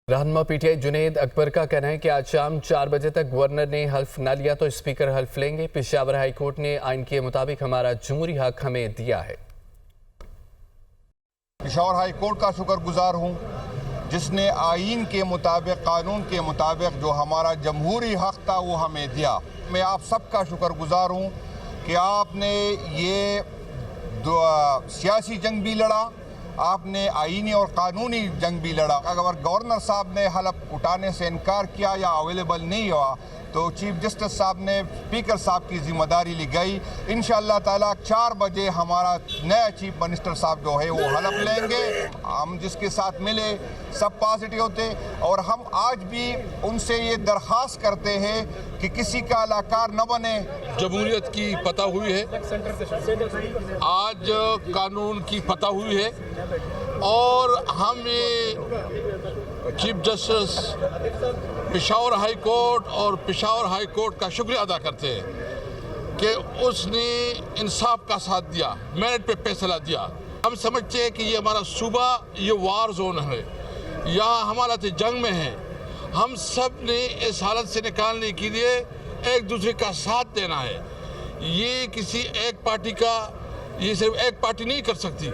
रहनुमा पीटीआई जुनेद अकबर का कहना है कि आज शाम 4 बजे तक गवर्नर ने हल्फ न लिया तो स्पीकर हल्फ लेंगे। पेशावर हाई कोर्ट ने आइन के मुताबिक हमारा जमहूरी हक हमें दिया है। पेशावर हाई कोर्ट का शुक्रगुजार हूँ जिसने आइन के मुताबिक, कानून के मुताबिक जो हमारा जमहूरी हक था वो हमें दिया। मैं आप सबका शुक्रगुजार हूँ कि आपने ये सियासी जंग भी लड़ा, आपने आईनी और कानूनी जंग भी लड़ा। अगर गवर्नर साहब ने हलफ उठाने से इनकार किया या अवेलेबल नहीं हुआ तो चीफ जस्टिस साहब ने स्पीकर साहब की जिम्मेदारी ली गई। इंशाअल्लाह ताला 4 बजे हमारा नया चीफ मिनिस्टर साहब जो है वो हलफ लेंगे। हम जिसके साथ मिले सब पॉजिटिव होते और हम आज भी उनसे ये दरख्वास्त करते हैं कि किसी का अलाकार न बने। जमहूरियत की फतह हुई है, आज कानून की फतह हुई है और हम ये chief justice Peshawar high court और पेशावर हाई कोर्ट का शुक्रिया अदा करते हैं कि उसने इंसाफ का साथ दिया, मेरिट पे फैसला दिया। हम समझते हैं कि ये हमारा सूबा ये वार जोन है, यहाँ हम हालत जंग में हैं। हम सब ने इस हालत से निकालने के लिए एक दूसरे का साथ देना है। ये किसी एक पार्टी का, ये सिर्फ एक पार्टी नहीं कर सकती।